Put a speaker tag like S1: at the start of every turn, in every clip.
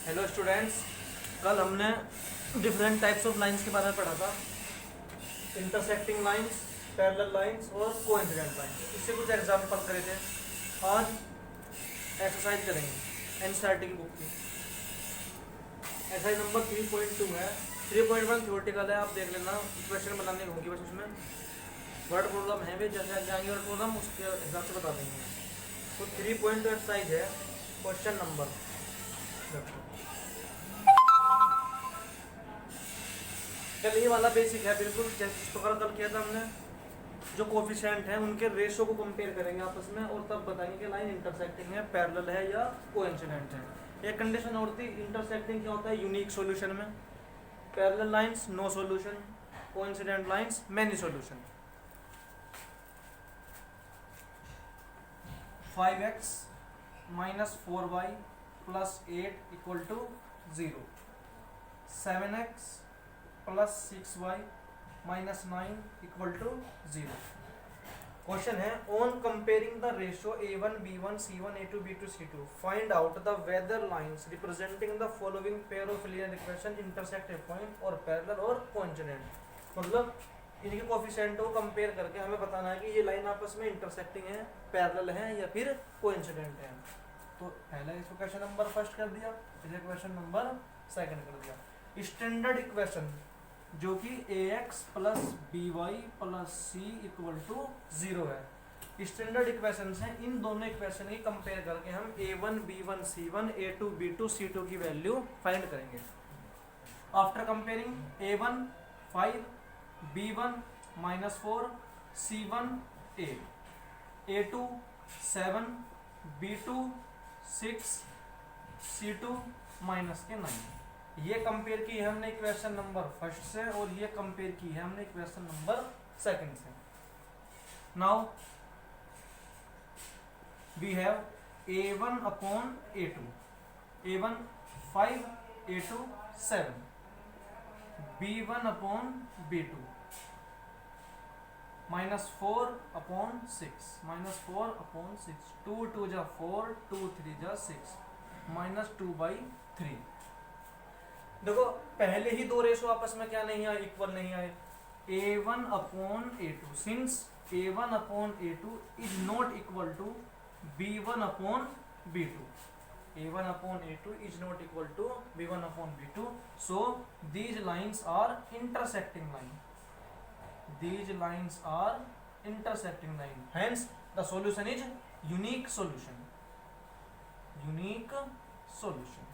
S1: Hello students, कल हमने different types of lines के बारे में पढ़ा था। इंटरसेक्टिंग लाइंस, पैरेलल लाइंस और कोइंसिडेंट लाइंस। इससे कुछ एग्जांपल करे थे। आज एक्सरसाइज करेंगे एनसीईआरटी की बुक की। एक्सरसाइज नंबर 3.2 है। 3.1 थ्योरेटिकल है, आप देख लेना। क्वेश्चन बनाने होंगे बस उसमें वर्ड प्रॉब्लम है भी, जैसे जाएंगे वर्ड प्रॉब्लम उसके हिसाब से बता देंगे। तो 3.2 एक्सरसाइज है। क्वेश्चन नंबर कल ये वाला बेसिक है बिल्कुल, जैसे जिस प्रकार कल किया था हमने। जो कोफिशिएंट हैं उनके रेशो को कंपेयर करेंगे आपस में और तब बताएंगे कि लाइन इंटरसेक्टिंग है, पैरेलल है या कोइंसिडेंट है। एक कंडीशन और थी, इंटरसेक्टिंग क्या होता है यूनिक सॉल्यूशन में, parallel lines no solution, coincident lines many solution. 5x minus 4y plus 8 equal to 0, 7x plus 6y minus 9 equal to 0। Question है on comparing the ratio a1 b1 c1 a2 b2 c2 find out the whether lines representing the following pair of linear equation intersect a point और parallel और coincident. मतलब इनके coefficient को compare करके हमें बताना है कि ये लाइन आपस में इंटरसेक्टिंग है, पैरेलल है या फिर कोइंसिडेंट है। तो पहला इसको क्वेश्चन नंबर फर्स्ट कर दिया, फिर क्वेश्चन नंबर सेकंड कर दिया। स्टैंडर्ड इक्वेशन जो कि ax plus by plus c equal to 0 है। स्टैंडर्ड इक्वेशन है, इन दोनों इक्वेशन की कंपेयर करके हम a1 b1 c1 a2 b2 c2 की वैल्यू फाइंड करेंगे। After comparing a1 5 b1 -4 c1 8 a2 7 b2 6 c2 -9। ये कंपेयर की है हमने इक्वेशन नंबर फर्स्ट से और ये कंपेयर की है हमने इक्वेशन नंबर सेकंड से। Now we have a1 upon a2, a1 5 a2 7, b1 upon b2 -4 upon 6, -4 upon 6, 2 2 जा 4 2 3 जा 6 -2/3। देखो पहले ही दो रेशो आपस में क्या नहीं आए, इक्वल नहीं आए। a1 upon a2 since a1 upon a2 is not equal to b1 upon b2, a1 upon a2 is not equal to b1 upon b2, so these lines are intersecting line, these lines are intersecting line, hence the solution is unique solution, unique solution,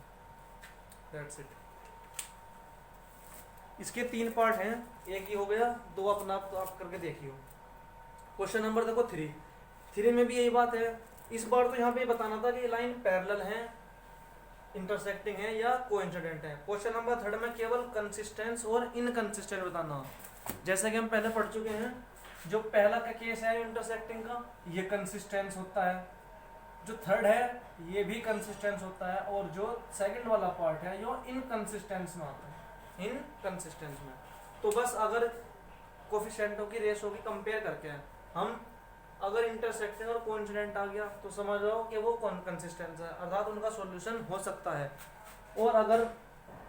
S1: that's it। इसके तीन part हैं, एक ही हो गया, दो अपना आप करके देखियो। क्वेश्चन नंबर देखो 3 में भी यही बात है। इस बार तो यहाँ पे बताना था कि लाइन पैरेलल है, इंटरसेक्टिंग है या कोइंसिडेंट है। क्वेश्चन नंबर 3 में केवल कंसिस्टेंस और इनकंसिस्टेंट बताना। जैसे कि हम पहले पढ़ चुके हैं, जो पहला का केस है इंटरसेक्टिंग का, ये कंसिस्टेंस होता है। जो थर्ड है ये भी कंसिस्टेंस होता है, और जो सेकंड वाला पार्ट है ये इनकंसिस्टेंस में आता है, इनकंसिस्टेंस में। तो बस अगर कोफिशिएंटों की रेशो की कंपेयर करके हम अगर इंटरसेक्टिंग और कोइंसिडेंट आ गया तो समझ लो कि वो कंसिस्टेंस है, अर्थात उनका सॉल्यूशन हो सकता है। और अगर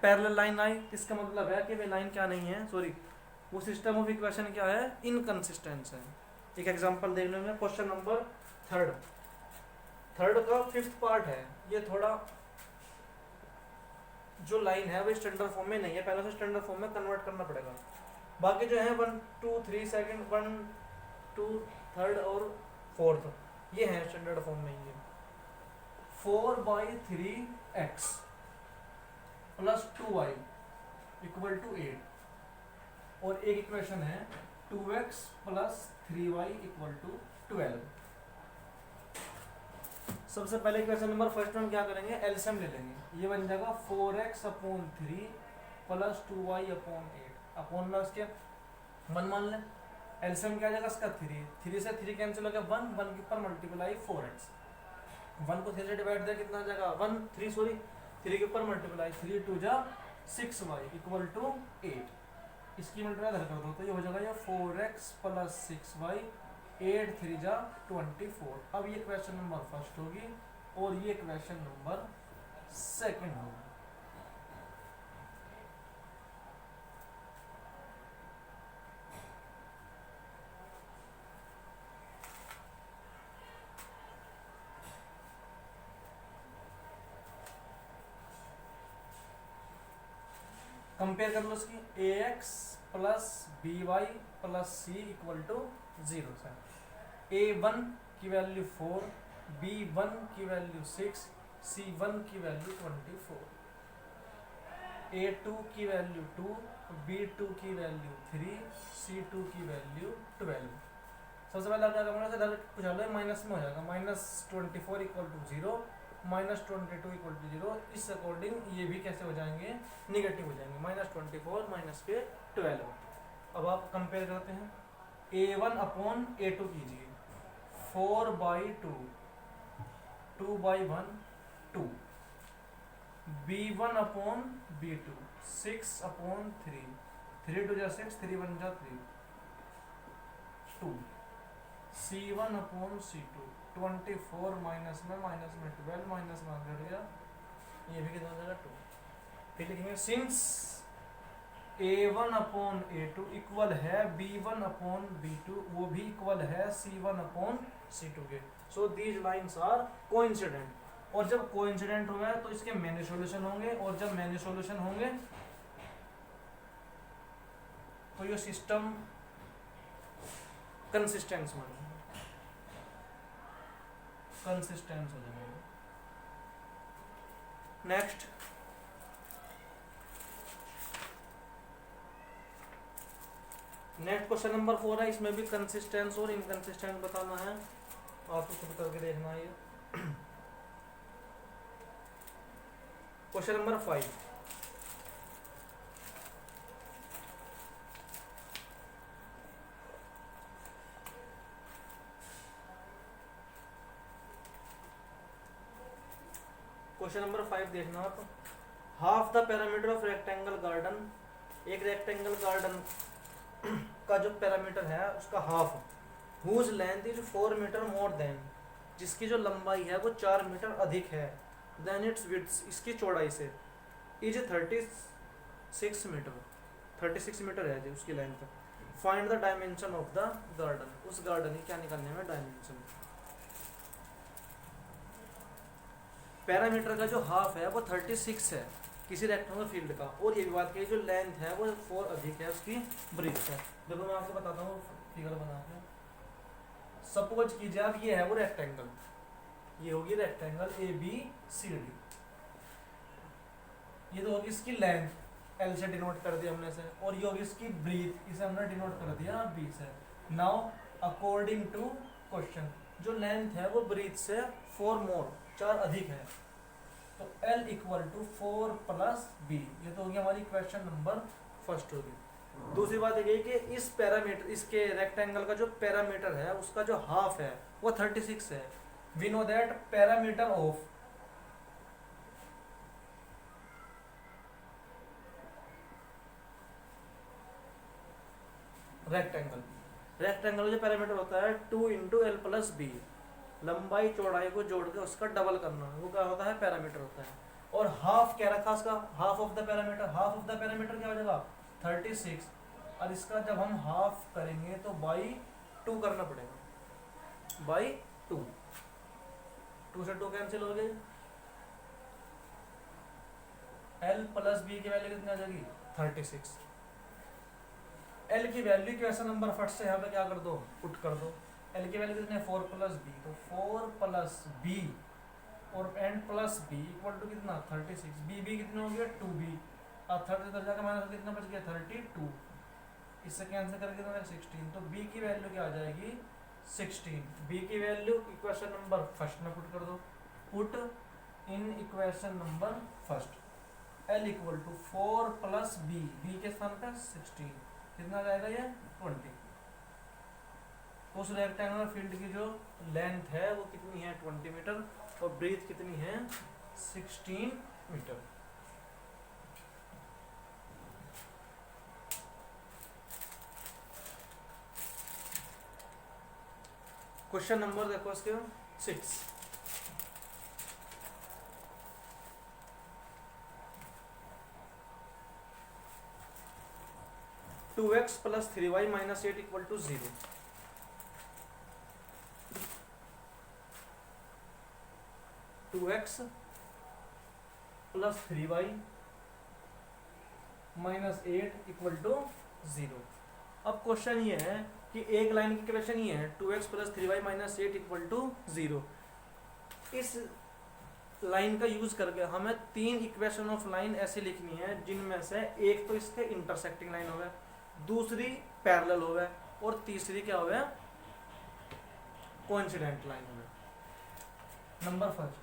S1: पैरेलल लाइन आई इसका मतलब है कि वे लाइन क्या नहीं है, सॉरी वो सिस्टम ऑफ इक्वेशन क्या है, इनकंसिस्टेंस है। एक एग्जांपल देख लेंगे। क्वेश्चन नंबर थर्ड का 5th पार्ट है। ये थोड़ा जो लाइन है वो स्टैंडर्ड फॉर्म में नहीं है, पहले से स्टैंडर्ड फॉर्म में कन्वर्ट करना पड़ेगा। बाकी जो है 1 2 3 सेकंड 1 2 3 और 4th ये है स्टैंडर्ड फॉर्म में। ये 4/3x plus 2y equal to 8, और एक इक्वेशन है 2x plus 3y equal to 12। सबसे पहले इक्वेशन नंबर फर्स्ट में हम क्या करेंगे, एलसीएम ले लेंगे। ये बन जाएगा 4x upon 3 plus 2y upon 8 upon में उसके 1 मान लें। एलसीएम क्या जाएगा इसका 3 से 3 कैंसिल हो गया 1 के ऊपर मल्टीप्लाई 4x, 1 को 3 से डिवाइड किया कितना जाएगा 3 के ऊपर मल्टीप्लाई 3 2 जा 6y इक्वल टू 8। इसकी मल्टीप्लाई इधर कर दो तो ये हो जाएगा ये 4x प्लस 6y 8 3 जा 24। अब ये क्वेश्चन नंबर फर्स्ट होगी और ये क्वेश्चन नंबर सेकंड होगी। कंपेयर कर लो इसकी, A X plus B Y plus C equal to 0 से। ए वन की वैल्यू 4, बी वन की वैल्यू 6, सी वन की वैल्यू 24, ए टू की वैल्यू 2, बी टू की वैल्यू 3, सी टू की वैल्यू 12। सबसे पहले क्या करूँगा, डायरेक्ट पूछा लो, माइनस में हो जाएगा, -24 इक्वल टू 0, -22 इक्वल टू 0। इस अकॉर्डिंग ये भी कैसे हो जाएंगे, निगेटिव हो जाएंगे, -24 माइनस के 12। अब आप कंपेयर करते हैं, A1 अपॉन A2 कीजिए, 4/2, 2/1 2, B1 upon B2, 6/3, 3 2 6, 3 1 3, 2, C1 upon C2, 24 minus में 12 माइनस में घट गया, ये भी कितना हो जाएगा 2। फिर लिखेंगे since A1 upon A2 equal है B1 अपॉन B2, वो भी इक्वल है C1 अपॉन C2 के। So these lines are coincident. और जब कोइंसिडेंट होगा तो इसके मैनी सॉल्यूशन होंगे, और जब मैनी सॉल्यूशन होंगे तो ये सिस्टम कंसिस्टेंस हो जाएंगे। नेक्स्ट, नेक्स्ट क्वेश्चन नंबर 4 है, इसमें भी कंसिस्टेंस और इनकंसिस्टेंस बताना है, आपको खुद करके देखना है ये। क्वेश्चन नंबर 5, क्वेश्चन नंबर 5 देखना आप। Half the parameter of rectangle garden, एक रेक्टेंगल गार्डन का जो पैरामीटर है उसका half, whose length is 4 metre more than, जिसकी जो लंबाई है वो 4 मीटर अधिक है, देन इट्स विड्थ, इसकी चौड़ाई से, इज 36 मीटर, 36 मीटर है जी उसकी length. Find the dimension of the garden, उस गार्डन की क्या निकालने में डायमेंशन। पैरामीटर का जो हाफ है वो 36 है किसी रेक्टेंगुलर फील्ड का, और ये भी बात की जो लेंथ है वो 4 अधिक है उसकी ब्रेथ है। देखो मैं आपको बताता हूँ फिगर बना के। सपोज कीजिए आप ये है वो रेक्टेंगल, ये होगी रेक्टेंगल ABCD, ये तो होगी इसकी लेंथ, L से डिनोट कर दिया हमने से, और ये होगी इसकी ब्रीथ, इसे हमने डिनोट कर दिया B से। नाउ अकॉर्डिंग टू क्वेश्चन, जो लेंथ है वो ब्रीथ से 4 मोर, 4 अधिक है, तो L equal to 4 plus B, ये तो होगी हमारी क्वेश्चन नंबर फर्स्ट होगी। दूसरी बात ये कि इस पैरामीटर, इसके रेक्टेंगल का जो पैरामीटर है उसका जो हाफ है वो 36 है। We know that parameter of rectangle, rectangle जो पैरामीटर होता है 2 इंटू L प्लस B, लंबाई चौड़ाई को जोड़ के उसका डबल करना, वो क्या होता है, पैरामीटर होता है। और हाफ क्या रखा उसका, half of the parameter, half of the parameter क्या हो जाएगा 36, और इसका जब हम हाफ करेंगे तो बाई 2 करना पड़ेगा, बाई 2, 2 से 2 कैंसिल हो गए, L प्लस B की वैल्यू कितनी आ जाएगी 36। L की वैल्यू क्वेश्चन नंबर फर्स्ट से यहाँ पे क्या कर दो, पुट कर दो। L की वैल्यू कितनी है 4 प्लस B, तो 4 प्लस B और n plus B equal to कितना 36, B कितना हो गया 2B, अब 30 इधर जाकर माइनस कितना बच गया 32, इससे कैंसिल करके कितना 16, तो B की वैल्यू क्या आ जाएगी 16। B की वैल्यू इक्वेशन नंबर फर्स्ट में पुट कर दो, put in equation number first, L equal to 4 plus B के स्थान पर 16, कितना आ जाएगा ये 20। उस रेक्टेंगुलर फील्ड की जो लेंथ है वो कितनी है 20 मीटर, और ब्रीथ कितनी है 16 मीटर। क्वेश्चन नंबर देखो इसके 6, 2x plus 3y minus 8 equal to 0। 2x plus 3y -8 equal to 0। अब क्वेश्चन ये है कि एक लाइन की इक्वेशन ये है 2x + 3y - 8 इक्वल टू 0। इस लाइन का यूज करके हमें 3 इक्वेशन ऑफ लाइन ऐसे लिखनी है जिनमें से एक तो इसके इंटरसेक्टिंग लाइन होवे, दूसरी पैरेलल होवे और तीसरी क्या होवे, कोइंसिडेंट लाइन होवे। नंबर फर्स्ट,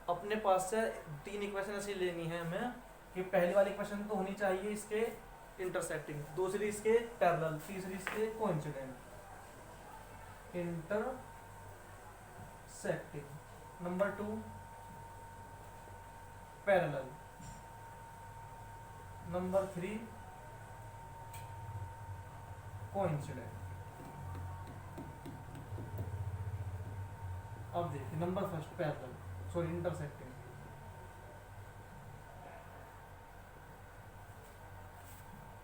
S1: अपने पास से 3 इक्वेशन ऐसी लेनी है हमें कि पहली वाली इक्वेशन तो होनी चाहिए इसके इंटरसेक्टिंग, दूसरी इसके पैरेलल, तीसरी इसके coincident intersecting. Number 2 parallel. Number 3 coincident. अब देखिए number first parallel, sorry intersecting.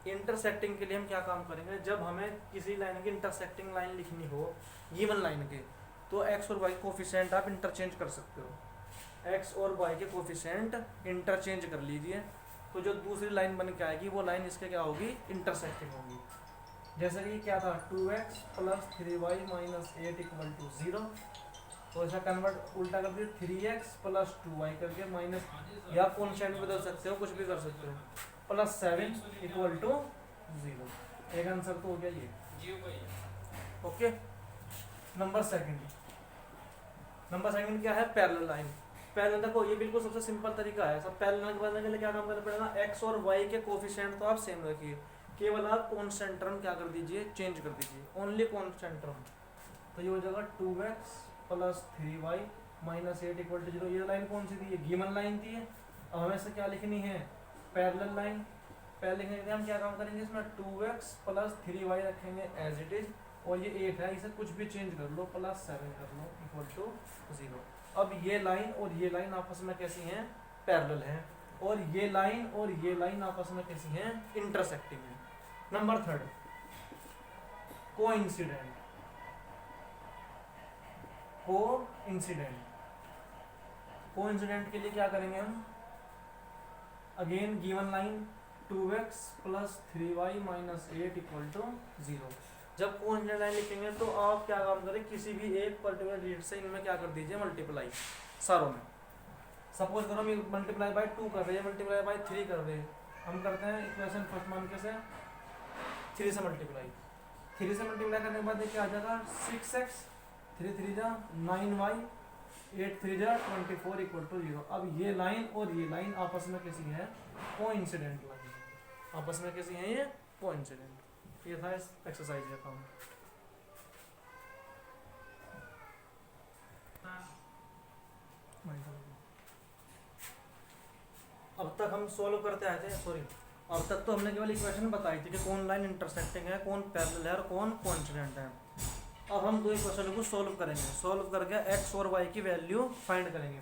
S1: Intersecting के लिए हम क्या काम करेंगे, जब हमें किसी लाइन की इंटरसेक्टिंग लाइन लिखनी हो गिवन लाइन के, तो x और y कोफिशिएंट आप इंटरचेंज कर सकते हो। x और y के कोफिशिएंट इंटरचेंज कर लीजिए, तो जो दूसरी लाइन बन के आएगी वो लाइन इसके क्या होगी, इंटरसेक्टिंग होगी। जैसे कि क्या था 2x + 3y - 8 इक्वल टू 0, तो ऐसा कन्वर्ट उल्टा कर दिया 3x + 2y करके माइनस, या कॉन्स्टेंट बदल सकते हो, कुछ भी कर सकते हो, +7 इक्वल टू 0। एक आंसर तो हो गया ये। ओके। नंबर सेकंड क्या है, पैरेलल लाइन। पैरेलल देखो ये बिल्कुल सबसे सिंपल तरीका है। सब पैरेलल लाइन बनाने के लिए क्या काम करना पड़ेगा, x और y के कोफिशिएंट तो आप सेम रखिए, केवल आप कांस्टेंट टर्म क्या कर दीजिए, चेंज कर दीजिए, ओनली कांस्टेंट टर्म। तो ये हो जाएगा 2x + 3y - 8 इक्वल टू 0। ये लाइन कौन सी थी, ये गिवन लाइन थी। अब हमें से क्या लिखनी है, पैरेलल लाइन। पहले लिखने के लिए हम क्या काम करेंगे, इसमें 2x + 3y रखेंगे एज इट इज, और ये 8 है, इसे कुछ भी चेंज कर लो, +7 कर लो इक्वल टू 0। अब ये लाइन और ये लाइन आपस में कैसी हैं, पैरेलल हैं, और ये लाइन आपस में कैसी हैं, इंटरसेक्टिंग है। Number third coincident. कोइंसिडेंट के लिए क्या करेंगे हम, again given line 2x + 3y - 8 equal to 0। जब कोइंसिडेंट लाइन लिखेंगे तो आप क्या काम करें, किसी भी एक पर्टिकुलर डिजिट से इनमें क्या कर दीजिए, मल्टीप्लाई सारों में। सपोज करो हम मल्टीप्लाई बाय 2 कर रहे हैं, मल्टीप्लाई बाय 3 कर रहे हैं, हम करते हैं इक्वेशन फर्स्ट मान के से 3 से मल्टीप्लाई। 3 से मल्टीप्लाई करने के बाद क्या आ जाएगा, 6x 3 3 जा 9y 8 3 जा 24 इक्वल टू 0। अब ये लाइन और ये लाइन आपस में कैसी है, कोइंसिडेंट लाइन, आपस में कैसी है ये, कोइंसिडेंट। ये था इस एक्सरसाइज का काम। अब तक हम सोल्व करते आए थे, सॉरी अब तक तो हमने केवल इक्वेशन बताई थी कि कौन लाइन इंटरसेक्टिंग है, कौन पैरेलल है और कौन कोइंसिडेंट है। अब हम 2 इक्वेशन को सोल्व करेंगे। सोल्व करके x और y की वैल्यू फाइंड करेंगे।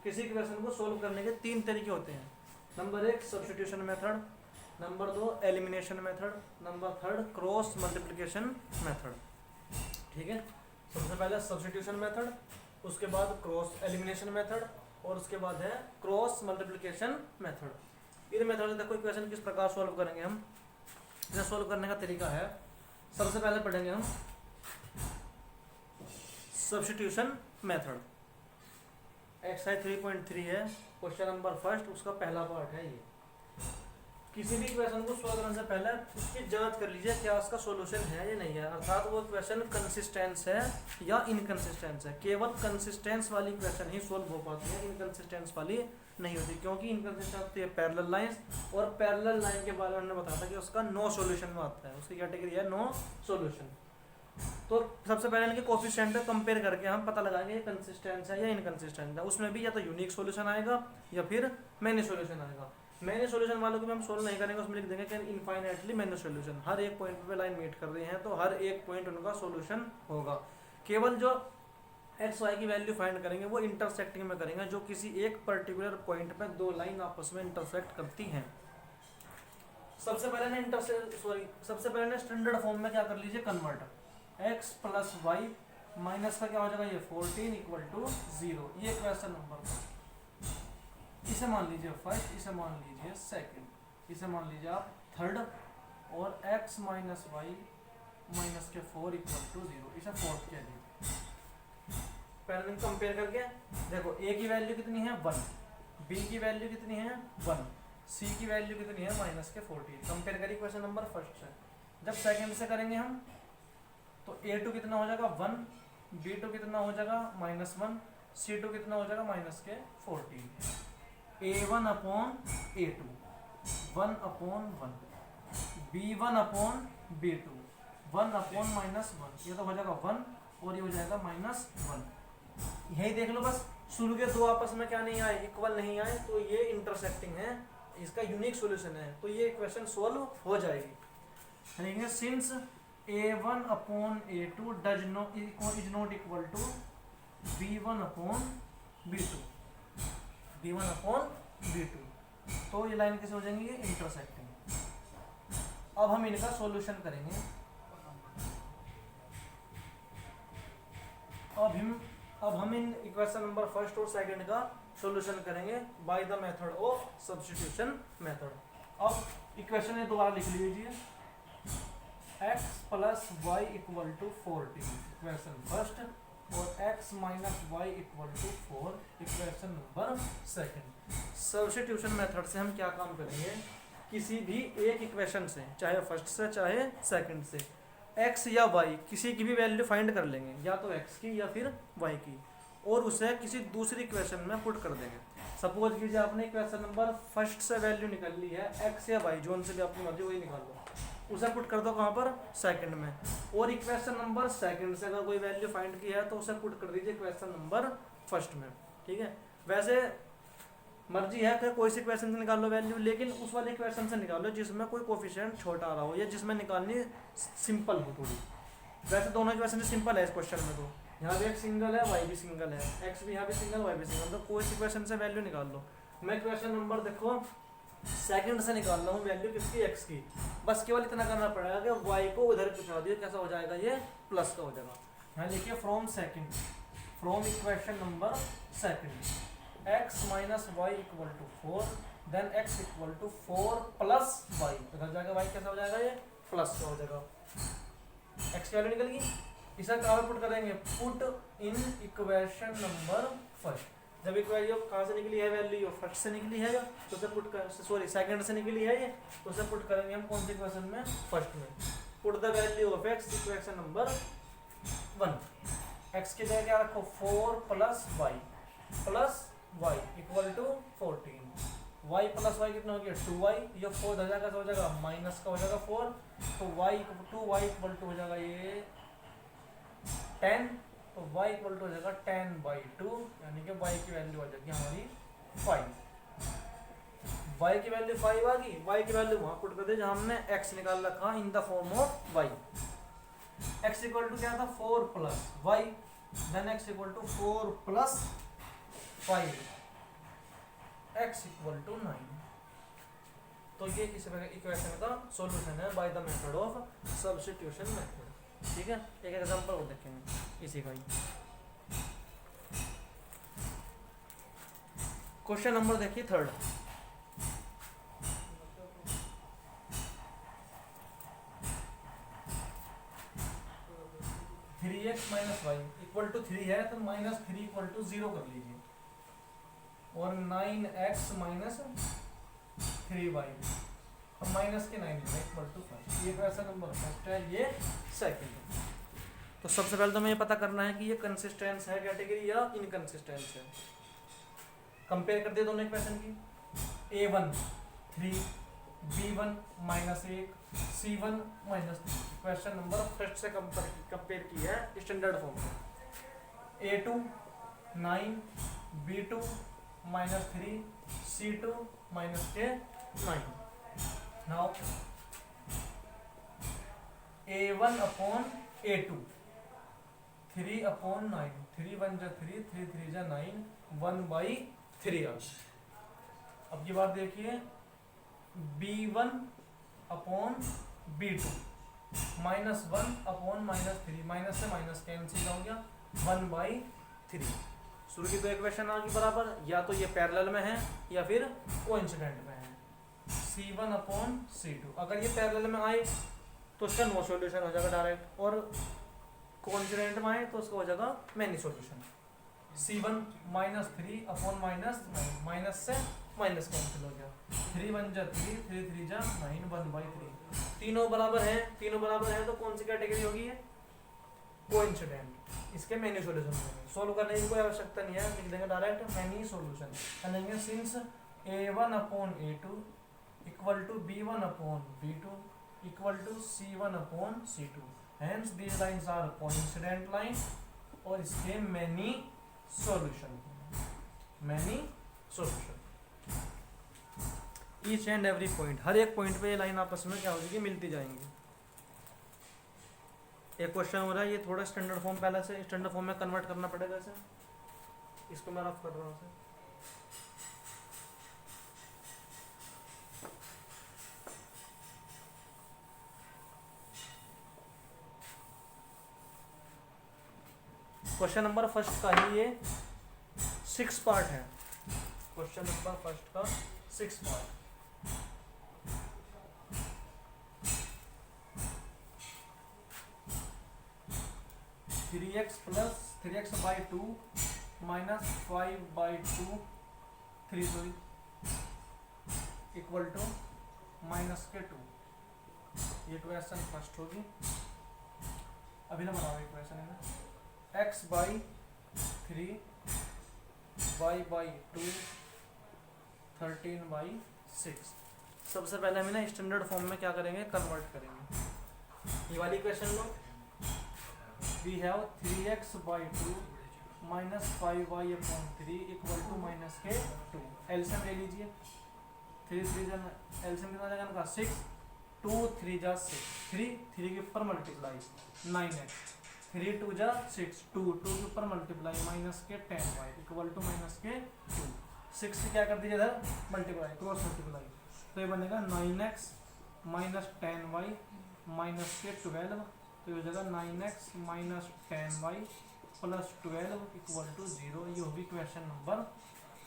S1: किसी इक्वेशन को सोल्व करने के 3 तरीके होते हैं। Number 1 substitution method, number 2 elimination method, number 3 cross multiplication method. ठीक है, सबसे पहले सब्स्टिट्यूशन मेथड, उसके बाद क्रॉस एलिमिनेशन मेथड, और उसके बाद है क्रॉस मल्टीप्लिकेशन मेथड। इन मेथड से देखो इक्वेशन किस प्रकार सॉल्व करेंगे हम। इसे सॉल्व करने का तरीका है, सबसे पहले पढ़ेंगे हम सब्स्टिट्यूशन मेथड। एक्सरसाइज 3.3 है, क्वेश्चन नंबर फर्स्ट, उसका पहला पार्ट है ये। किसी भी इक्वेशन को सॉल्व करने से पहले उसकी जांच कर लीजिए क्या उसका सॉल्यूशन है या नहीं है, अर्थात वो इक्वेशन कंसिस्टेंस है या इनकंसिस्टेंस है। केवल कंसिस्टेंस वाली इक्वेशन ही सॉल्व हो पाती है, इनकंसिस्टेंस वाली नहीं होती, क्योंकि इनकंसिस्टेंस होती है पैरेलल लाइंस, और पैरेलल लाइन के बारे में हमने बताया था कि उसका नो सॉल्यूशन में आता है, उसकी कैटेगरी है नो सॉल्यूशन। तो सबसे पहले इनके कोफिशिएंट को कंपेयर करके हम पता लगाएंगे कंसिस्टेंस है या इनकंसिस्टेंट है। उसमें भी या तो यूनिक सॉल्यूशन आएगा या फिर मैनी सॉल्यूशन आएगा। मैनी सॉल्यूशन वालों को भी हम सोल्व नहीं करेंगे, उसमें लिख देंगे कि इनफाइनाइटली मैनी सॉल्यूशन। हर एक पॉइंट पे लाइन मीट कर रहे हैं तो हर एक पॉइंट उनका सॉल्यूशन होगा। केवल जो एक्स वाई की वैल्यू फाइंड करेंगे वो इंटरसेक्टिंग में करेंगे, जो किसी एक पर्टिकुलर पॉइंट पे 2 लाइन आपस में इंटरसेक्ट करती हैं। सबसे पहले ने स्टैंडर्ड फॉर्म में क्या कर लीजिए, कन्वर्ट। x + y माइनस का क्या हो जाएगा, ये 14 इक्वल टू 0। ये क्वेश्चन नंबर इसे मान लीजिए फर्स्ट, इसे मान लीजिए सेकंड, इसे मान लीजिए आप थर्ड, और x माइनस वाई माइनस के 4 इक्वल टू 0, इसे फोर्थ कह लीजिए। पहले कंपेयर करके देखो, a की वैल्यू कितनी है 1, b की वैल्यू कितनी है 1, c की वैल्यू कितनी है माइनस के 14। कंपेयर करिए क्वेश्चन नंबर फर्स्ट से। जब सेकंड से करेंगे हम तो a2 कितना हो जाएगा 1, b2 कितना हो जाएगा -1, c2 कितना हो जाएगा माइनस के 14। a1 upon a2 1 upon 1, b1 upon b2 1 upon -1, ये तो हो जाएगा 1 और ये हो जाएगा -1। यही देख लो बस, शुरू के दो आपस में क्या नहीं आए, इक्वल नहीं आए, तो ये इंटरसेक्टिंग है, इसका यूनिक सॉल्यूशन है, तो ये इक्वेशन सॉल्व हो जाएगी। Since a1 upon a2 does not is not equal to b1 upon b2, b1 upon b2, तो ये लाइन कैसे हो जाएंगी, ये इंटरसेक्टिंग। अब हम इनका सॉल्यूशन करेंगे। अब हम इन इक्वेशन नंबर फर्स्ट और सेकंड का सॉल्यूशन करेंगे by the method of substitution method. अब इक्वेशन ये दोबारा लिख लीजिए, x plus y equal to 14 equation first, और x minus y equal to 4 equation number second. Substitution method से हम क्या काम करेंगे, किसी भी एक इक्वेशन से, चाहे फर्स्ट से चाहे सेकंड से, x या y किसी की भी वैल्यू फाइंड कर लेंगे, या तो x की या फिर y की, और उसे किसी दूसरी इक्वेशन में पुट कर देंगे। सपोज कीजिए आपने इक्वेशन नंबर फर्स्ट से वैल्यू निकाल ली है, x या y जोन से भी अपनी मर्जी वही निकाल लो, उसे पुट कर दो कहाँ पर, सेकंड में। और इक्वेशन नंबर सेकंड से अगर कोई वैल्यू फाइंड की है तो उसे पुट कर दीजिए इक्वेशन नंबर फर्स्ट में, ठीक है। वैसे मर्जी है कि कोई सी इक्वेशन से निकाल लो वैल्यू, लेकिन उस वाले इक्वेशन से निकालो जिसमें कोई कोफिशिएंट छोटा आ रहा हो या जिसमें निकालनी सिंपल हो थोड़ी। वैसे दोनों इक्वेशन सिंपल है इस क्वेश्चन में, तो यहाँ भी एक सिंगल है, वाई भी सिंगल है, एक्स भी यहाँ भी सिंगल, वाई भी सिंगल, तो कोई सी इक्वेशन से वैल्यू निकाल लो। मैं इक्वेशन नंबर देखो सेकंड से निकाल रहा हूँ वैल्यू किसकी, एक्स की। बस केवल इतना करना पड़ेगा कि वाई को उधर पहुँचा दिए, कैसा हो जाएगा, ये प्लस का हो जाएगा। यहाँ लिखिए from equation number second x minus y equal to 4, then x equal to 4 plus y, इधर जाएगा y कैसा हो जाएगा, ये प्लस का हो जाएगा। x की वैल्यू निकल गई, इसे कहाँ पे पुट करेंगे, put in equation number first. जब इक्वेशन कहाँ से निकली है वैल्यू, ये फर्स्ट से निकली है, तो उसे पुट कर, सॉरी सेकंड से निकली है ये, तो उसे पुट करेंगे हम कौन सी इक्वेशन में, फर्स्ट में। Put the value of x equation number 1, x की जगह क्या रखो 4 plus y plus y equal to 14, y plus y कितना हो गया 2y, ये 4 धजा कैसा हो जाएगा, माइनस का हो जाएगा 4, तो y इक्वल टू हो जाएगा ये 10, तो y इक्वल टू हो जाएगा 10/2, यानी कि y की वैल्यू आ जाएगी हमारी 5। y की वैल्यू 5 आ गई, y की वैल्यू वहां पुट कर दे जहां हमने x निकाल रखा in the form of y। x equal to क्या था 4 plus y, then x equal to 4 plus 5, x equal to 9। तो ये इस इक्वेशन का सॉल्यूशन है by the method of substitution method, ठीक है। एक एग्जांपल और देखेंगे इसी का ही। क्वेश्चन नंबर देखिए third, three x minus y equal to 3 है, तो -3 इक्वल टू 0 कर लीजिए, और 9x माइनस 3y, अब माइनस के 9 इक्वल टू 5। ये क्वेश्चन नंबर फर्स्ट है, ये सेकंड। तो सबसे पहले तो हमें ये पता करना है कि ये कंसिस्टेंस है कैटेगरी या इनकंसिस्टेंस है। कंपेयर कर दिए दोनों इक्वेशन की, a1 3, b1 -1, c1 -3। Question number first से कंपेयर की है स्टैंडर्ड फॉर्म में, a2 9, b2 -3, c2 -9। Now a1 upon a2 3 upon 9, 3 1 जा 3, 3 3 जा 9, 1/3 आ। अब की बात देखिए b1 upon b2 -1 upon -3, minus से माइनस कैंसिल हो गया, 1/3। शुरू की दो इक्वेशन आ गई बराबर, या तो ये पैरेलल में है या फिर कोइंसिडेंट में है। C1 अपॉन C2, अगर ये पैरेलल में आए तो उसका नो सॉल्यूशन हो जाएगा डायरेक्ट, और कोइंसिडेंट में आए तो उसका हो जाएगा many solution. C1 -3 upon -9, minus से माइनस कैंसिल हो गया, 3 1 जा 3, 3 3 जा 9, 1/3। तीनों बराबर हैं, तीनों बराबर हैं तो कौन सी कैटेगरी होगी ये? कोइंसिडेंट। इसके मैनी सॉल्यूशन होंगे, सोल्व करने की कोई आवश्यकता नहीं है, लिख देंगे डायरेक्ट मैनी सॉल्यूशन। करेंगे since A1 upon A2 equal to B1 upon B2 equal to C1 upon C2, hence these lines are coincident line, और इसके many solution, many solution. Each and every point, हर एक point पे ये line आपस में क्या होगी, मिलती जाएंगी। एक क्वेश्चन हो रहा है, ये थोड़ा स्टैंडर्ड फॉर्म पहले से स्टैंडर्ड फॉर्म में कन्वर्ट करना पड़ेगा इसे, इसको मैं रफ कर रहा हूँ। क्वेश्चन नंबर फर्स्ट का ही ये 6 पार्ट है, क्वेश्चन नंबर फर्स्ट का 6 part. Three x by two minus 5/2 3 equal to -2, ये इक्वेशन फर्स्ट होगी। अभी ना बनाओ इक्वेशन है ना, x/3 y/2 13/6। सबसे पहले हम ना स्टैंडर्ड फॉर्म में क्या करेंगे, कन्वर्ट करेंगे। ये वाली इक्वेशन लो, we have 3x/2 minus 5y/3 equal to -2। LCM ले लीजिए, 3 3 जन एलसीएम कितना जाएगा इनका 6, 2 3 जा 6, 3 के ऊपर मल्टीप्लाई 9x, 3 2 जा 6, 2 के ऊपर मल्टीप्लाई -10y इक्वल टू -2। 6 से क्या कर दीजिए इधर मल्टीप्लाई, क्रॉस मल्टीप्लाई, तो ये बनेगा 9x -10y -12, तो ये हो जाएगा 9x -10y plus 12 equal to 0। ये होगी question number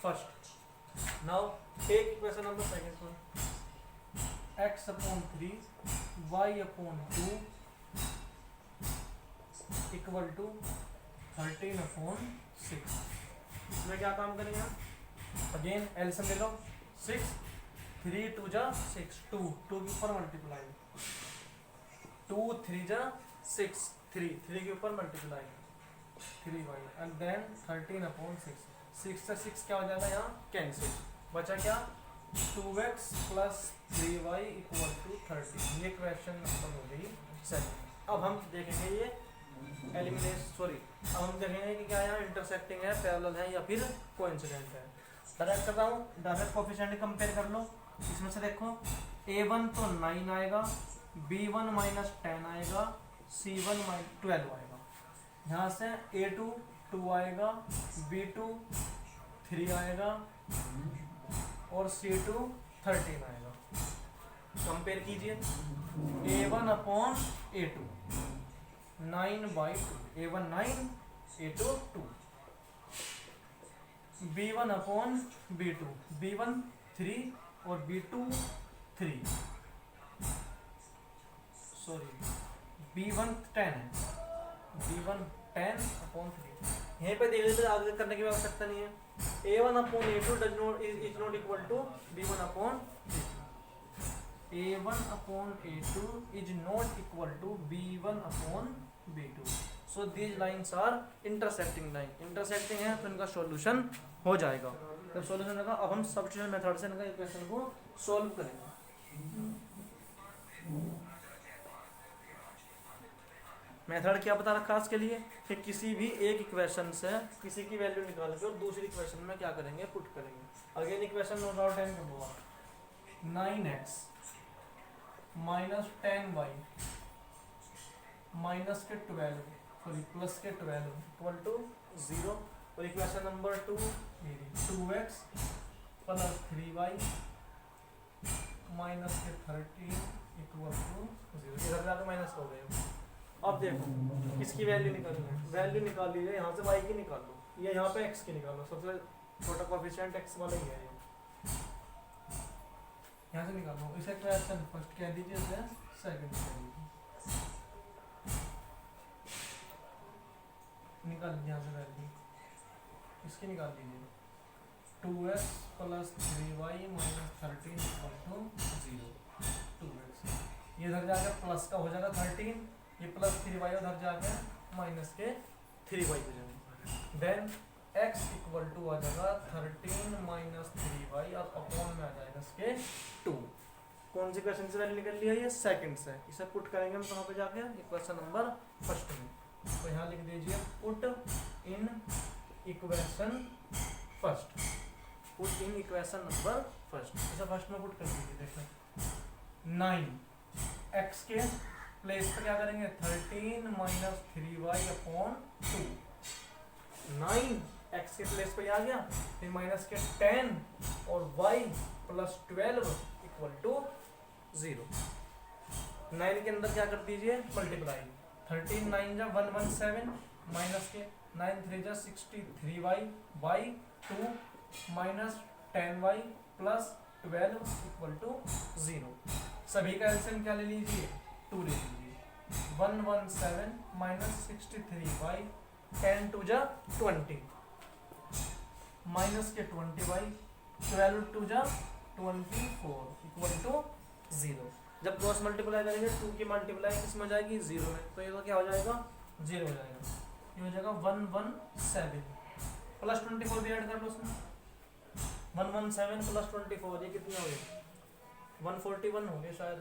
S1: first. Now take question number second one, x/3 y/2 equal to 13/6। इसमें क्या काम करेंगे हम, अगेन एलसीएम ले लो, 6 3 2 जा 6, 2 के ऊपर मल्टीप्लाई, 2 3 जा 6, 3 के ऊपर मल्टीप्लाई 3y एंड देन 13/6। 6 से 6 क्या हो जाएगा यहाँ कैंसिल, बचा क्या 2x plus 3y equal to 30। ये क्वेश्चन नंबर हो गई 7। अब हम देखेंगे ये अब हम देखेंगे कि क्या यहाँ इंटरसेक्टिंग है, पैरेलल है या फिर कोइंसिडेंट है। डायरेक्ट कर रहा हूँ, डायरेक्ट कोएफिशिएंट कंपेयर कर लो। इसमें से देखो A1 तो 9 आएगा, B1 -10 आएगा, C1 -12 आएगा। यहाँ से A2 2 आएगा, B2 3 आएगा और C2 13 आएगा। कंपेयर कीजिए, A1 upon A2 9/2, A1 9 A2 2, B1 upon B2, B1 3 और B2 3, सॉरी B1 10 है, B1 10 अपॉन 3। यहीं पे धीरे धीरे आगे करने की आवश्यकता नहीं है। A1 upon A2 is not equal to B1 upon A1 upon A2 is not equal to B1 upon B2. So these lines are intersecting line. Intersecting है तो इनका सॉल्यूशन हो जाएगा। जब सॉल्यूशन होगा अब हम सब्स्टिट्यूशन मेथड से इनका इक्वेशन को सॉल्व करेंगे। मेथड क्या बता रखा है इसके लिए कि किसी भी एक इक्वेशन से किसी की वैल्यू निकाल के और दूसरी इक्वेशन में क्या करेंगे, पुट करेंगे। Again equation note out and कर लो, 9x -10y माइनस के 12 सॉरी प्लस के 12 इक्वल टू 0। और equation number 2 2x plus 3y minus के 13 इक्वल टू 0। इधर जाकर माइनस हो गए। अब देखो इसकी वैल्यू निकालनी है, वैल्यू निकाल लीजिए, यहाँ से y की निकाल लो, ये यहाँ पे x की निकालो, सबसे छोटा कोएफिशिएंट x वाला ही है ये, यहाँ से निकालो। इसे क्वेश्चन फर्स्ट कह दीजिए, इसे सेकंड कह दीजिए, निकाल लीजिए यहाँ से वैल्यू, इसकी निकाल लीजिए। 2x plus 3y minus 13 equal to 0। 2x ये इधर जाकर प्लस का हो जाएगा 13, ये प्लस 3y उधर जाकर माइनस के 3y हो जाएगा। देन x इक्वल टू आ जाएगा 13 माइनस 3y और अपॉन में आ जाएगा इसके 2। कौन सी क्वेश्चन से वैल्यू निकल लिया? ये सेकंड से। इसे पुट करेंगे हम कहाँ पे जाके? इक्वेशन नंबर फर्स्ट में। तो यहाँ लिख दीजिए put in equation first, put in equation number first. इसे फर्स्ट में पुट कर दीजिए। देखो 9 x के प्लेस पे क्या करेंगे? 13 माइनस 3y अपॉन 2। 9 x के प्लेस पे आ गया, फिर माइनस के 10 और y प्लस 12 इक्वल टू 0। 9 के अंदर क्या कर दीजिए? मल्टीप्लाई। 13 9 जा 117 माइनस के 9 3 जा 63y y 2 minus 10y plus 12 equal to 0। सभी का एलसीएम क्या ले लीजिए? 2 ले लीजिए। 117 माइनस 63y 10 2 जा 20 माइनस के 20y 12 2 जा 24 इक्वल टू 0। जब क्रॉस मल्टीप्लाई करेंगे 2 की मल्टीप्लाई किस में जाएगी? 0 में। तो ये तो क्या हो जाएगा? 0 हो जाएगा। ये हो जाएगा 117 प्लस 24 भी ऐड कर लो उसमें। 117 प्लस 24 ये कितना हो गया? 141 हो गया शायद,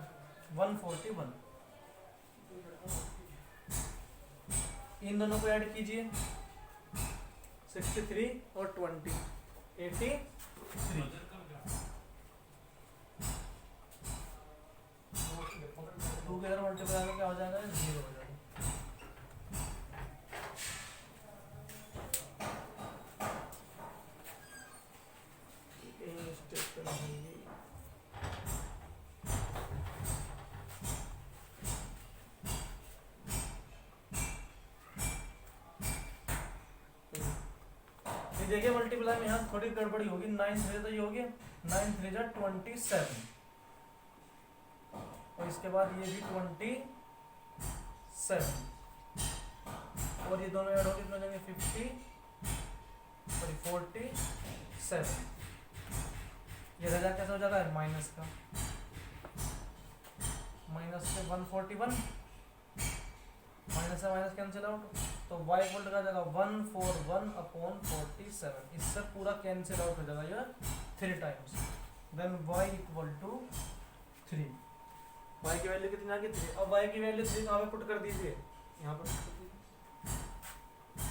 S1: 141। इन दोनों को ऐड कीजिए, 63 और 20 83। टू के इधर मल्टीप्लाई में क्या हो जाएगा? 0 हो जाएगा। देखिए मल्टीप्लाई में यहाँ थोड़ी गड़बड़ी होगी। 9 3 तो ये हो गया, 9 3 जा 27 और इसके बाद ये भी 27 और ये दोनों ऐड होगी कितना जाएंगे? 47। ये रजा कैसे हो जाता है? माइनस का, माइनस से 141, माइनस से माइनस कैंसिल आउट, तो y इक्वल टू क्या जाएगा? 141 अपॉन 47। इससे पूरा कैंसिल आउट हो जाएगा ये 3 times. Then y equal to 3। y की वैल्यू कितनी आ गई? 3। अब y की वैल्यू 3 कहाँ पे पुट कर दीजिए? यहाँ पर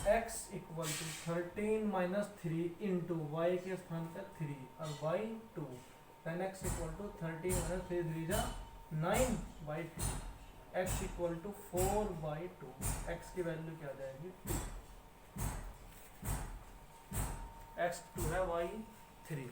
S1: x equal to 13 minus 3 into y के स्थान पर 3 और y 2। देन x इक्वल टू 13 माइनस 3 3 जा 9 by 2। x equal to 4 by 2। x की वैल्यू क्या आ जाएगी? 2। x 2 है, y 3।